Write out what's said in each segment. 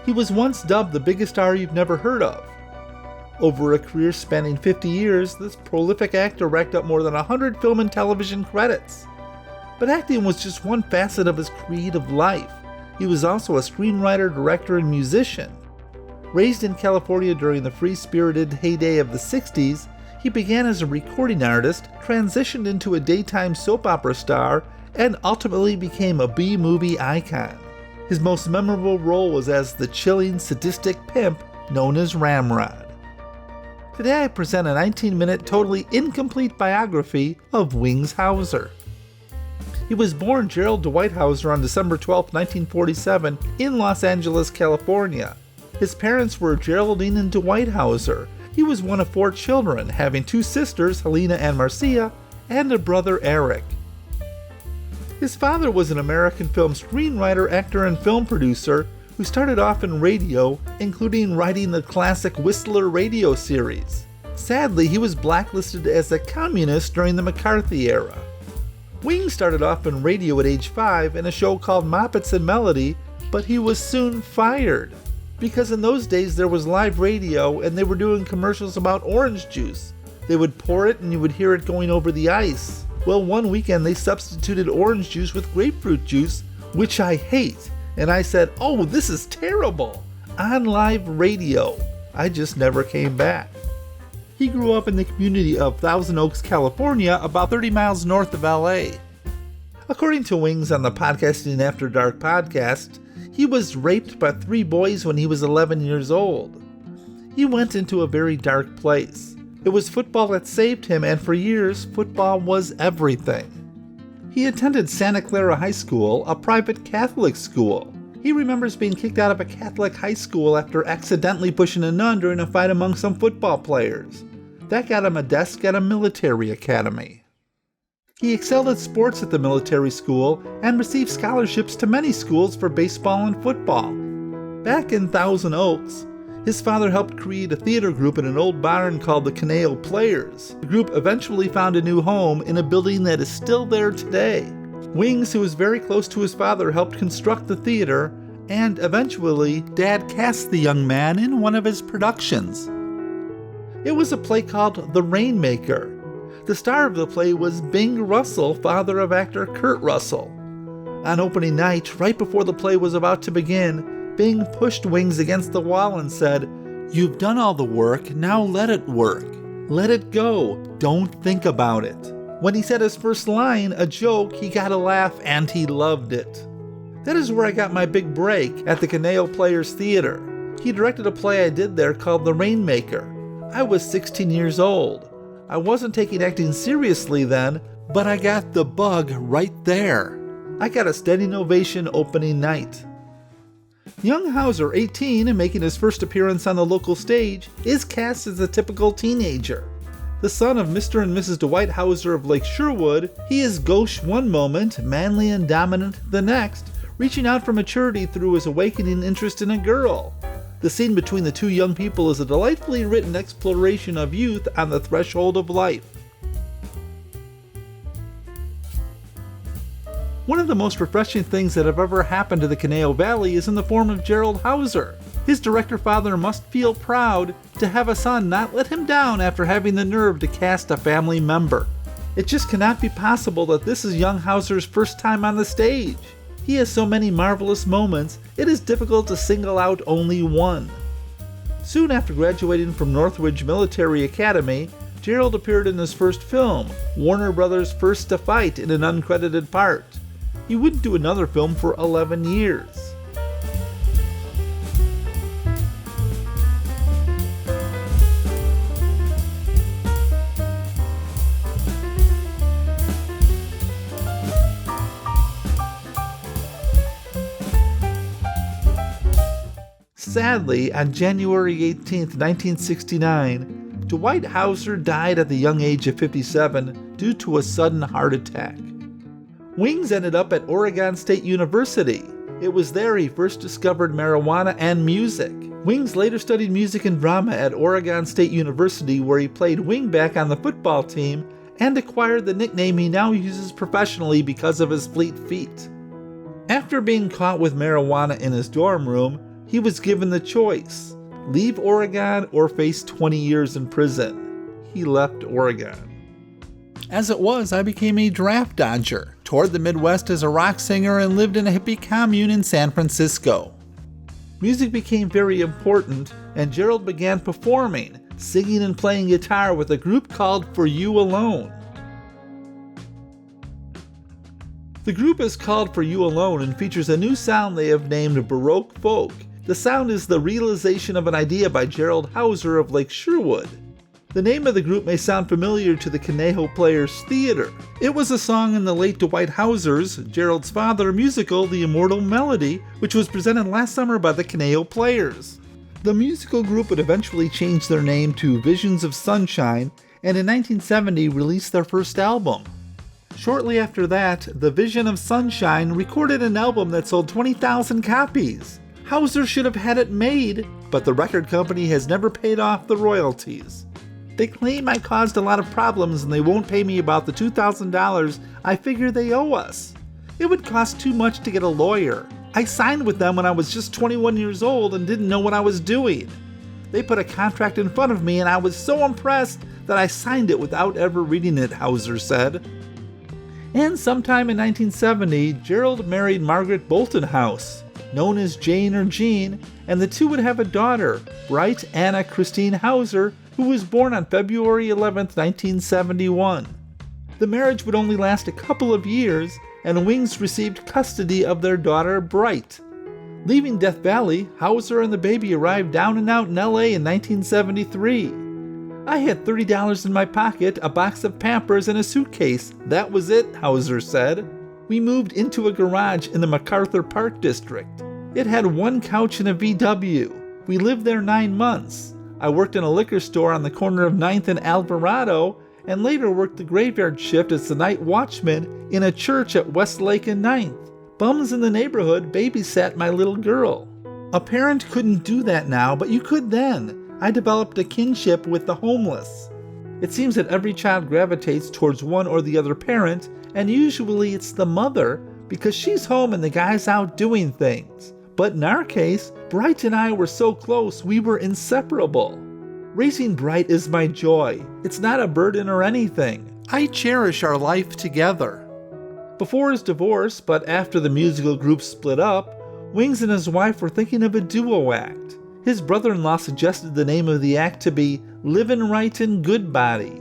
He was once dubbed the biggest star you've never heard of. Over a career spanning 50 years, this prolific actor racked up more than 100 film and television credits. But acting was just one facet of his creative life. He was also a screenwriter, director, and musician. Raised in California during the free-spirited heyday of the 60s, he began as a recording artist, transitioned into a daytime soap opera star, and ultimately became a B-movie icon. His most memorable role was as the chilling, sadistic pimp known as Ramrod. Today I present a 19-minute, totally incomplete biography of Wings Hauser. He was born Gerald Dwight Hauser on December 12, 1947 in Los Angeles, California. His parents were Geraldine and Dwight Hauser. He was one of 4 children, having 2 sisters, Helena and Marcia, and a brother, Erich. His father was an American film screenwriter, actor, and film producer who started off in radio, including writing the classic Whistler radio series. Sadly, he was blacklisted as a communist during the McCarthy era. Wings started off in radio at age 5 in a show called Moppets and Melody, but he was soon fired. Because in those days there was live radio and they were doing commercials about orange juice. They would pour it and you would hear it going over the ice. Well, one weekend they substituted orange juice with grapefruit juice, which I hate. And I said, "Oh, this is terrible," on live radio. I just never came back. He grew up in the community of Thousand Oaks, California, about 30 miles north of LA. According to Wings on the Podcasting After Dark podcast, he was raped by 3 boys when he was 11 years old. He went into a very dark place. It was football that saved him, and for years, football was everything. He attended Santa Clara High School, a private Catholic school. He remembers being kicked out of a Catholic high school after accidentally pushing a nun during a fight among some football players. That got him a desk at a military academy. He excelled at sports at the military school and received scholarships to many schools for baseball and football. Back in Thousand Oaks, his father helped create a theater group in an old barn called the Caneo Players. The group eventually found a new home in a building that is still there today. Wings, who was very close to his father, helped construct the theater, and eventually, Dad cast the young man in one of his productions. It was a play called The Rainmaker. The star of the play was Bing Russell, father of actor Kurt Russell. On opening night, right before the play was about to begin, Bing pushed Wings against the wall and said, "You've done all the work, now let it work. Let it go, don't think about it." When he said his first line, a joke, he got a laugh and he loved it. That is where I got my big break, at the Caneo Players Theater. He directed a play I did there called The Rainmaker. I was 16 years old. I wasn't taking acting seriously then, but I got the bug right there. I got a standing ovation opening night. Young Hauser, 18 and making his first appearance on the local stage, is cast as a typical teenager. The son of Mr. and Mrs. Dwight Hauser of Lake Sherwood, he is gauche one moment, manly and dominant the next, reaching out for maturity through his awakening interest in a girl. The scene between the 2 young people is a delightfully written exploration of youth on the threshold of life. One of the most refreshing things that have ever happened to the Caneo Valley is in the form of Gerald Hauser. His director father must feel proud to have a son not let him down after having the nerve to cast a family member. It just cannot be possible that this is young Hauser's first time on the stage. He has so many marvelous moments, it is difficult to single out only one. Soon after graduating from Northridge Military Academy, Gerald appeared in his first film, Warner Brothers' First to Fight, in an uncredited part. He wouldn't do another film for 11 years. Sadly, on January 18, 1969, Dwight Hauser died at the young age of 57 due to a sudden heart attack. Wings ended up at Oregon State University. It was there he first discovered marijuana and music. Wings later studied music and drama at Oregon State University, where he played wingback on the football team and acquired the nickname he now uses professionally because of his fleet feet. After being caught with marijuana in his dorm room, he was given the choice: leave Oregon or face 20 years in prison. He left Oregon. As it was, I became a draft dodger, toured the Midwest as a rock singer, and lived in a hippie commune in San Francisco. Music became very important, and Gerald began performing, singing and playing guitar with a group called For You Alone. The group is called For You Alone and features a new sound they have named Baroque Folk. The sound is the realization of an idea by Gerald Hauser of Lake Sherwood. The name of the group may sound familiar to the Conejo Players Theater. It was a song in the late Dwight Hauser's, Gerald's father, musical The Immortal Melody, which was presented last summer by the Conejo Players. The musical group would eventually change their name to Visions of Sunshine, and in 1970 released their first album. Shortly after that, the Vision of Sunshine recorded an album that sold 20,000 copies. Hauser should have had it made, but the record company has never paid off the royalties. They claim I caused a lot of problems and they won't pay me about the $2,000 I figure they owe us. It would cost too much to get a lawyer. I signed with them when I was just 21 years old and didn't know what I was doing. They put a contract in front of me and I was so impressed that I signed it without ever reading it, Hauser said. And sometime in 1970, Gerald married Margaret Boltonhouse, known as Jane or Jean, and the two would have a daughter, Bright Anna Christine Hauser, who was born on February 11, 1971. The marriage would only last a couple of years, and Wings received custody of their daughter, Bright. Leaving Death Valley, Hauser and the baby arrived down and out in LA in 1973. I had $30 in my pocket, a box of Pampers, and a suitcase. That was it, Hauser said. We moved into a garage in the MacArthur Park district. It had one couch and a VW. We lived there 9 months. I worked in a liquor store on the corner of 9th and Alvarado, and later worked the graveyard shift as the night watchman in a church at Westlake and 9th. Bums in the neighborhood babysat my little girl. A parent couldn't do that now, but you could then. I developed a kinship with the homeless. It seems that every child gravitates towards one or the other parent, and usually it's the mother, because she's home and the guy's out doing things. But in our case, Bright and I were so close we were inseparable. Raising Bright is my joy. It's not a burden or anything. I cherish our life together. Before his divorce, but after the musical group split up, Wings and his wife were thinking of a duo act. His brother-in-law suggested the name of the act to be Livin' Right and Good Body.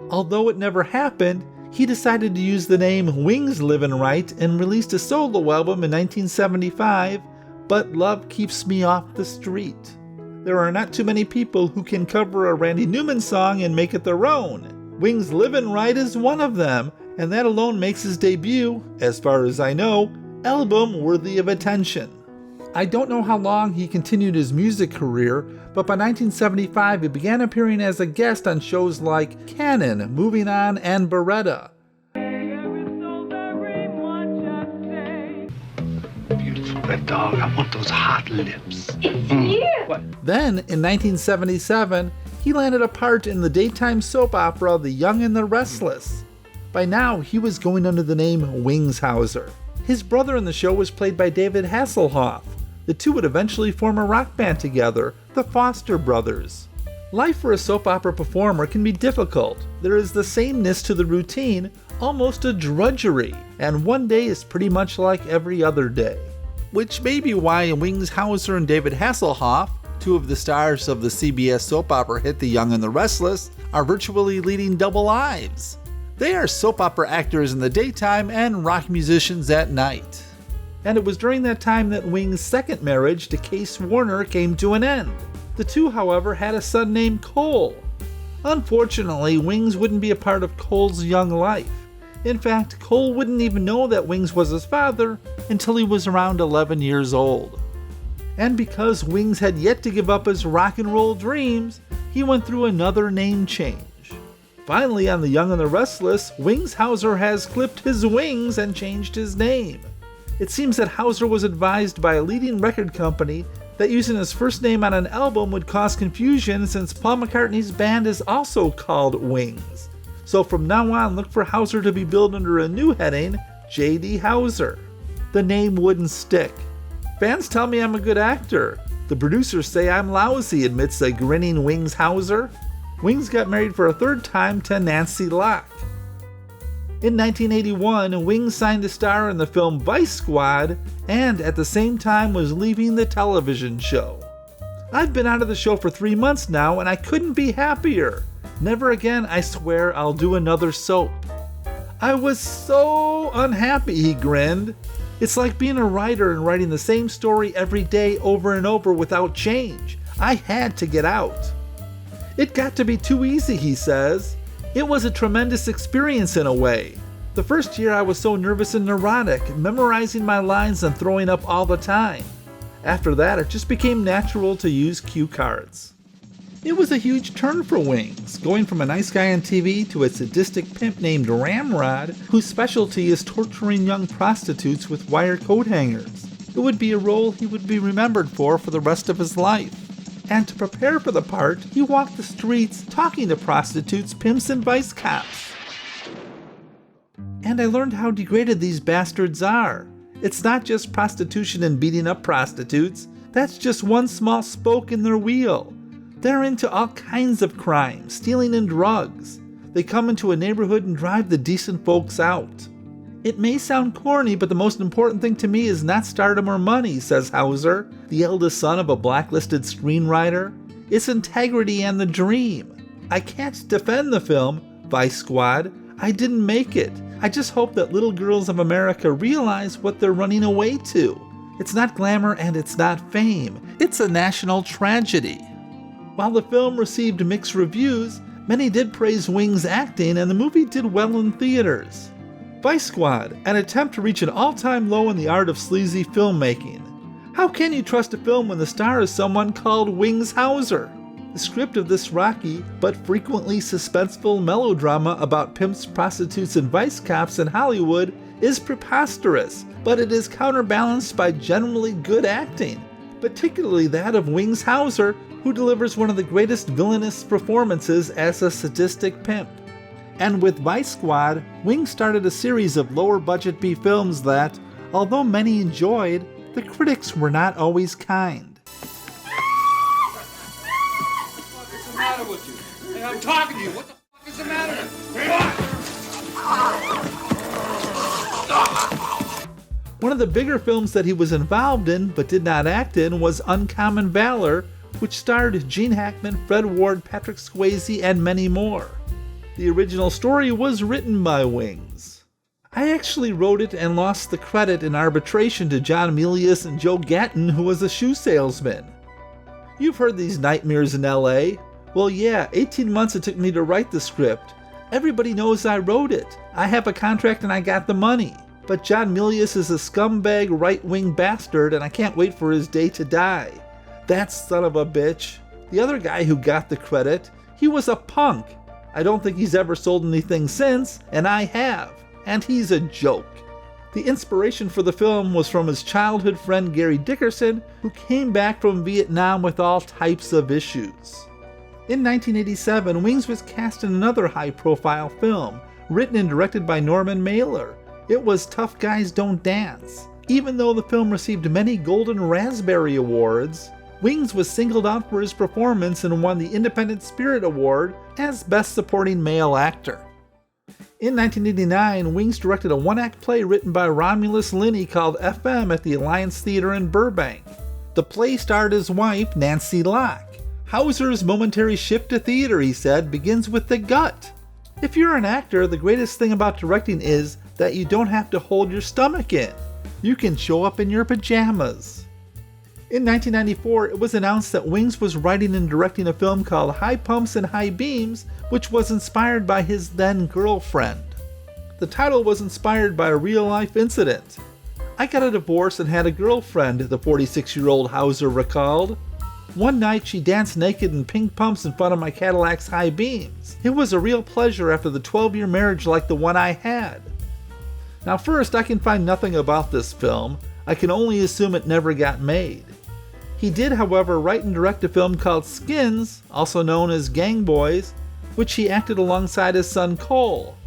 Although it never happened, he decided to use the name Wings Livin' Right and released a solo album in 1975, But Love Keeps Me Off the Street. There are not too many people who can cover a Randy Newman song and make it their own. Wings Livin' Right is one of them, and that alone makes his debut, as far as I know, album worthy of attention. I don't know how long he continued his music career, but by 1975 he began appearing as a guest on shows like Cannon, Moving On, and Beretta. Beautiful red dog, I want those hot lips. It's here! What? Then, in 1977, he landed a part in the daytime soap opera The Young and the Restless. By now, he was going under the name Wings Hauser. His brother in the show was played by David Hasselhoff. The two would eventually form a rock band together, the Foster Brothers. Life for a soap opera performer can be difficult. There is the sameness to the routine, almost a drudgery, and one day is pretty much like every other day. Which may be why Wings Hauser and David Hasselhoff, two of the stars of the CBS soap opera hit The Young and the Restless, are virtually leading double lives. They are soap opera actors in the daytime and rock musicians at night. And it was during that time that Wings' second marriage to Case Warner came to an end. The two, however, had a son named Cole. Unfortunately, Wings wouldn't be a part of Cole's young life. In fact, Cole wouldn't even know that Wings was his father until he was around 11 years old. And because Wings had yet to give up his rock and roll dreams, he went through another name change. Finally, on The Young and the Restless, Wings Hauser has clipped his wings and changed his name. It seems that Hauser was advised by a leading record company that using his first name on an album would cause confusion since Paul McCartney's band is also called Wings. So from now on, look for Hauser to be billed under a new heading, J.D. Hauser. The name wouldn't stick. Fans tell me I'm a good actor. The producers say I'm lousy, admits a grinning Wings Hauser. Wings got married for a third time to Nancy Locke. In 1981, Wings signed to star in the film Vice Squad and at the same time was leaving the television show. I've been out of the show for 3 months now and I couldn't be happier. Never again, I swear, I'll do another soap. I was so unhappy, he grinned. It's like being a writer and writing the same story every day over and over without change. I had to get out. It got to be too easy, he says. It was a tremendous experience in a way. The first year I was so nervous and neurotic, memorizing my lines and throwing up all the time. After that, it just became natural to use cue cards. It was a huge turn for Wings, going from a nice guy on TV to a sadistic pimp named Ramrod, whose specialty is torturing young prostitutes with wire coat hangers. It would be a role he would be remembered for the rest of his life. And to prepare for the part, he walked the streets talking to prostitutes, pimps, and vice cops. And I learned how degraded these bastards are. It's not just prostitution and beating up prostitutes. That's just one small spoke in their wheel. They're into all kinds of crime, stealing and drugs. They come into a neighborhood and drive the decent folks out. It may sound corny, but the most important thing to me is not stardom or money, says Hauser, the eldest son of a blacklisted screenwriter. It's integrity and the dream. I can't defend the film, Vice Squad. I didn't make it. I just hope that little girls of America realize what they're running away to. It's not glamour and it's not fame. It's a national tragedy. While the film received mixed reviews, many did praise Wings' acting and the movie did well in theaters. Vice Squad, an attempt to reach an all-time low in the art of sleazy filmmaking. How can you trust a film when the star is someone called Wings Hauser? The script of this rocky, but frequently suspenseful melodrama about pimps, prostitutes, and vice cops in Hollywood is preposterous, but it is counterbalanced by generally good acting, particularly that of Wings Hauser, who delivers one of the greatest villainous performances as a sadistic pimp. And with Vice Squad, Wings started a series of lower-budget B films that, although many enjoyed, the critics were not always kind. What's the matter with you? Hey, I'm talking to you. What the fuck is the matter with you? One of the bigger films that he was involved in but did not act in was Uncommon Valor, which starred Gene Hackman, Fred Ward, Patrick Swayze, and many more. The original story was written by Wings. I actually wrote it and lost the credit in arbitration to John Milius and Joe Gatton, who was a shoe salesman. You've heard these nightmares in LA. Well, yeah, 18 months it took me to write the script. Everybody knows I wrote it. I have a contract and I got the money. But John Milius is a scumbag right-wing bastard and I can't wait for his day to die. That son of a bitch. The other guy who got the credit, he was a punk. I don't think he's ever sold anything since, and I have. And he's a joke. The inspiration for the film was from his childhood friend Gary Dickerson, who came back from Vietnam with all types of issues. In 1987, Wings was cast in another high-profile film, written and directed by Norman Mailer. It was Tough Guys Don't Dance. Even though the film received many Golden Raspberry Awards, Wings was singled out for his performance and won the Independent Spirit Award as Best Supporting Male Actor. In 1989, Wings directed a one-act play written by Romulus Linney called FM at the Alliance Theater in Burbank. The play starred his wife, Nancy Locke. Hauser's momentary shift to theater, he said, begins with the gut. If you're an actor, the greatest thing about directing is that you don't have to hold your stomach in. You can show up in your pajamas. In 1994, it was announced that Wings was writing and directing a film called High Pumps and High Beams, which was inspired by his then-girlfriend. The title was inspired by a real-life incident. I got a divorce and had a girlfriend, the 46-year-old Hauser recalled. One night, she danced naked in pink pumps in front of my Cadillac's high beams. It was a real pleasure after the 12-year marriage like the one I had. Now first, I can find nothing about this film. I can only assume it never got made. He did, however, write and direct a film called Skins, also known as Gang Boys, which he acted alongside his son Cole.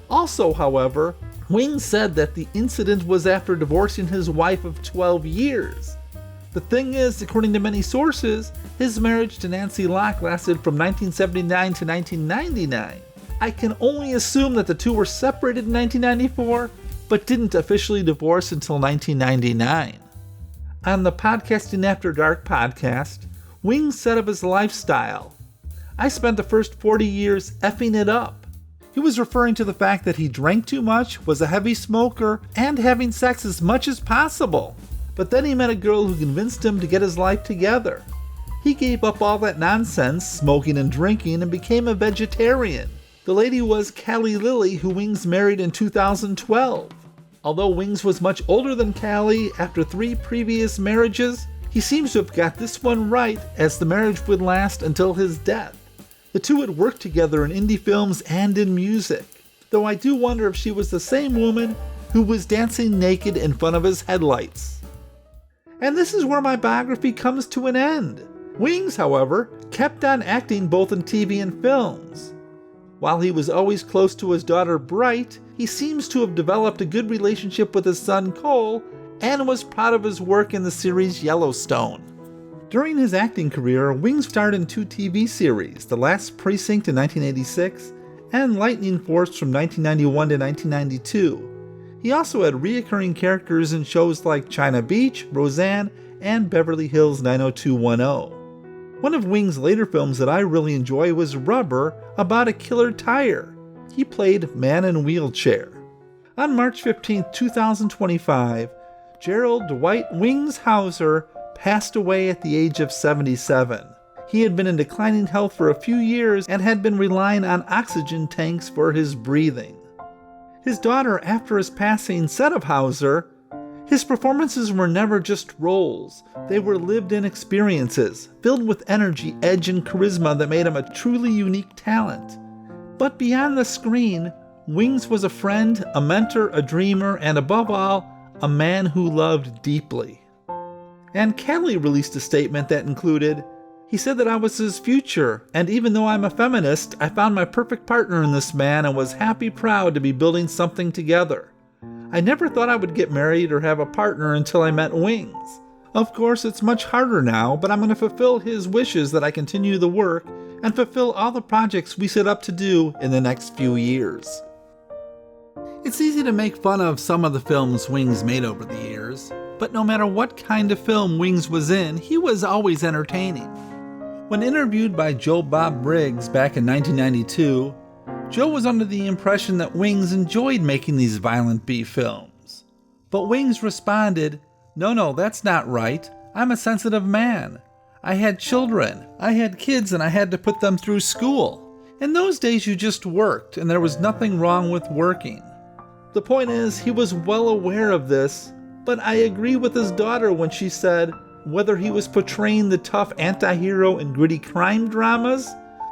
Also, however, Wings said that the incident was after divorcing his wife of 12 years. The thing is, according to many sources, his marriage to Nancy Locke lasted from 1979 to 1999. I can only assume that the two were separated in 1994, but didn't officially divorce until 1999. On the Podcasting After Dark podcast, Wings said of his lifestyle, "I spent the first 40 years effing it up." He was referring to the fact that he drank too much, was a heavy smoker, and having sex as much as possible. But then he met a girl who convinced him to get his life together. He gave up all that nonsense, smoking and drinking, and became a vegetarian. The lady was Callie Lilly, who Wings married in 2012. Although Wings was much older than Callie after 3 previous marriages, he seems to have got this one right, as the marriage would last until his death. The two had worked together in indie films and in music, though I do wonder if she was the same woman who was dancing naked in front of his headlights. And this is where my biography comes to an end. Wings, however, kept on acting both in TV and films. While he was always close to his daughter Bright, he seems to have developed a good relationship with his son Cole and was proud of his work in the series Yellowstone. During his acting career, Wings starred in 2 TV series, The Last Precinct in 1986 and Lightning Force from 1991 to 1992. He also had recurring characters in shows like China Beach, Roseanne, and Beverly Hills 90210. One of Wings' later films that I really enjoy was Rubber, about a killer tire. He played Man in Wheelchair. On March 15, 2025, Gerald Dwight Wings Hauser passed away at the age of 77. He had been in declining health for a few years and had been relying on oxygen tanks for his breathing. His daughter, after his passing, said of Hauser, "His performances were never just roles. They were lived-in experiences, filled with energy, edge, and charisma that made him a truly unique talent. But beyond the screen, Wings was a friend, a mentor, a dreamer, and above all, a man who loved deeply." And Callie released a statement that included, "He said that I was his future, and even though I'm a feminist, I found my perfect partner in this man and was proud to be building something together. I never thought I would get married or have a partner until I met Wings. Of course, it's much harder now, but I'm going to fulfill his wishes that I continue the work and fulfill all the projects we set up to do in the next few years." It's easy to make fun of some of the films Wings made over the years, but no matter what kind of film Wings was in, he was always entertaining. When interviewed by Joe Bob Briggs back in 1992, Joe was under the impression that Wings enjoyed making these violent B films. But Wings responded, No, that's not right. I'm a sensitive man. I had children, I had kids, and I had to put them through school. In those days you just worked, and there was nothing wrong with working." The point is, he was well aware of this, but I agree with his daughter when she said, whether he was portraying the tough anti-hero in gritty crime dramas,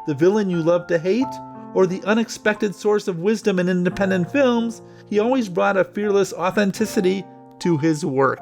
the villain you love to hate, or the unexpected source of wisdom in independent films, he always brought a fearless authenticity to his work.